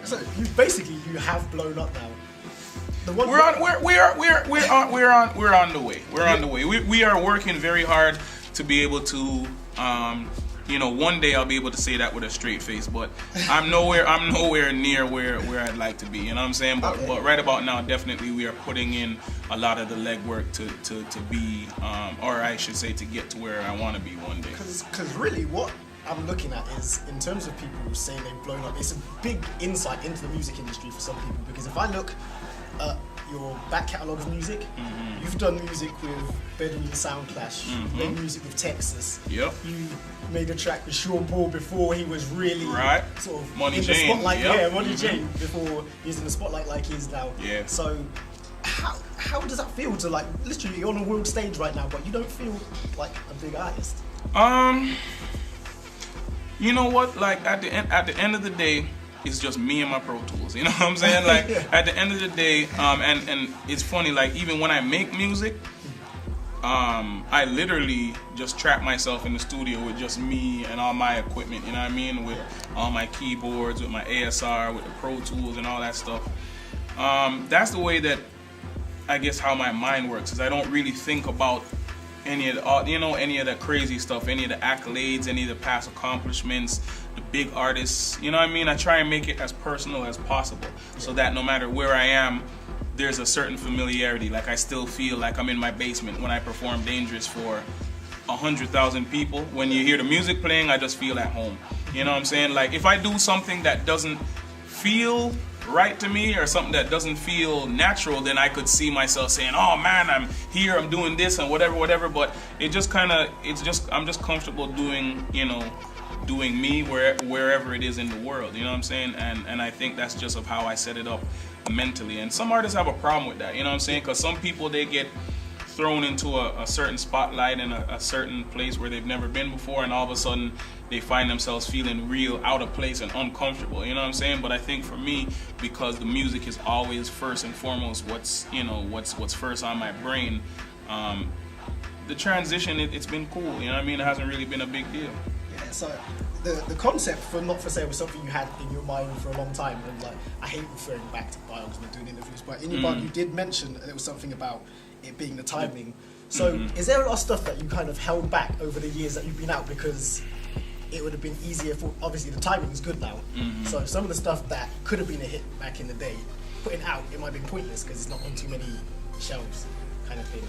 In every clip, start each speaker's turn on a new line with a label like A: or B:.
A: So you have blown up now.
B: We're on the way. We're on the way. We are working very hard to be able to, one day I'll be able to say that with a straight face, but I'm nowhere near where I'd like to be. You know what I'm saying? But right about now, definitely we are putting in a lot of the legwork to be, or I should say, to get to where I want to be one day.
A: Because really, what I'm looking at is, in terms of people saying they've blown up, it's a big insight into the music industry for some people. Because if I look at your back catalogue of music, you've done music with Bedouin Soundclash, you've made music with Texas,
B: you
A: made a track with Sean Paul before he was really sort of
B: Money
A: in
B: Jane.
A: the spotlight. Money Jane, before he's in the spotlight like he is now.
B: Yeah.
A: So how does that feel to, like, literally you're on a world stage right now, but you don't feel like a big artist?
B: You know what? Like at the end of the day, it's just me and my Pro Tools. You know what I'm saying? Like at the end of the day, and it's funny. Like even when I make music, I literally just trap myself in the studio with just me and all my equipment. You know what I mean? With all my keyboards, with my ASR, with the Pro Tools and all that stuff. That's the way that I guess how my mind works. Is I don't really think about any of the crazy stuff, any of the accolades, any of the past accomplishments, the big artists. You know what I mean? I try and make it as personal as possible, so that no matter where I am, there's a certain familiarity. Like I still feel like I'm in my basement when I perform Dangerous for 100,000 people. When you hear the music playing, I just feel at home. You know what I'm saying? Like if I do something that doesn't feel right to me, or something that doesn't feel natural, then I could see myself saying, oh man, I'm here, I'm doing this and whatever, but I'm just comfortable doing me wherever it is in the world, you know what I'm saying? And I think that's just of how I set it up mentally. And some artists have a problem with that, you know what I'm saying? Because some people, they get thrown into a certain spotlight in a certain place where they've never been before, and all of a sudden they find themselves feeling real out of place and uncomfortable, you know what I'm saying? But I think for me, because the music is always first and foremost what's first on my brain, the transition, it's been cool, you know what I mean? It hasn't really been a big deal.
A: Yeah, so the concept for Not For Sale was something you had in your mind for a long time, and like I hate referring back to bios when doing interviews, but in your bio you did mention that there was something about it being the timing. So is there a lot of stuff that you kind of held back over the years that you've been out because it would have been easier for, obviously the timing is good now, so some of the stuff that could have been a hit back in the day, putting out, it might have been pointless because it's not on too many shelves, kind of thing?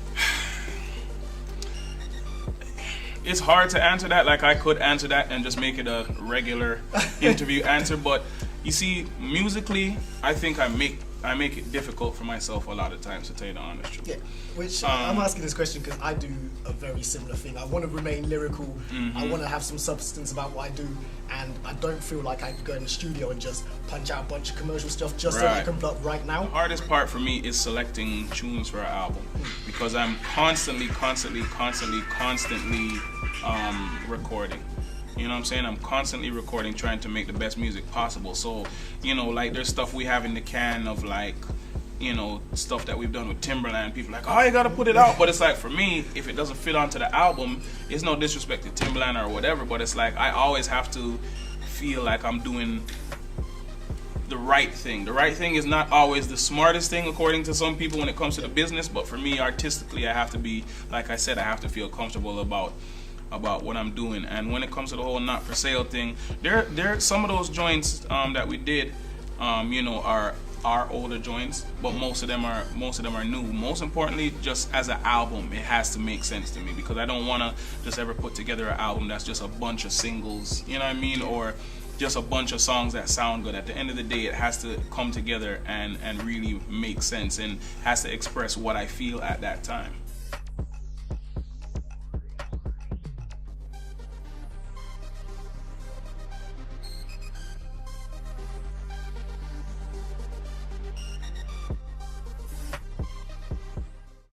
B: It's hard to answer that. Like I could answer that and just make it a regular interview answer, but you see, musically, I think I make it difficult for myself a lot of times, to tell you the honest truth.
A: Yeah, which I'm asking this question because I do a very similar thing. I want to remain lyrical. I want to have some substance about what I do, and I don't feel like I can go in the studio and just punch out a bunch of commercial stuff just so I can block right now.
B: The hardest part for me is selecting tunes for an album, because I'm constantly recording. You know what I'm saying? I'm constantly recording, trying to make the best music possible. So, like there's stuff we have in the can of like, stuff that we've done with Timberland. People are like, oh, you gotta put it out. But it's like, for me, if it doesn't fit onto the album, it's no disrespect to Timberland or whatever, but it's like I always have to feel like I'm doing the right thing. The right thing is not always the smartest thing according to some people when it comes to the business, but for me, artistically, I have to be, like I said, I have to feel comfortable about what I'm doing. And when it comes to the whole Not For Sale thing, there some of those joints that we did, are older joints, but most of them are new. Most importantly, just as an album, it has to make sense to me, because I don't want to just ever put together an album that's just a bunch of singles, you know what I mean, or just a bunch of songs that sound good. At the end of the day, it has to come together and really make sense, and has to express what I feel at that time.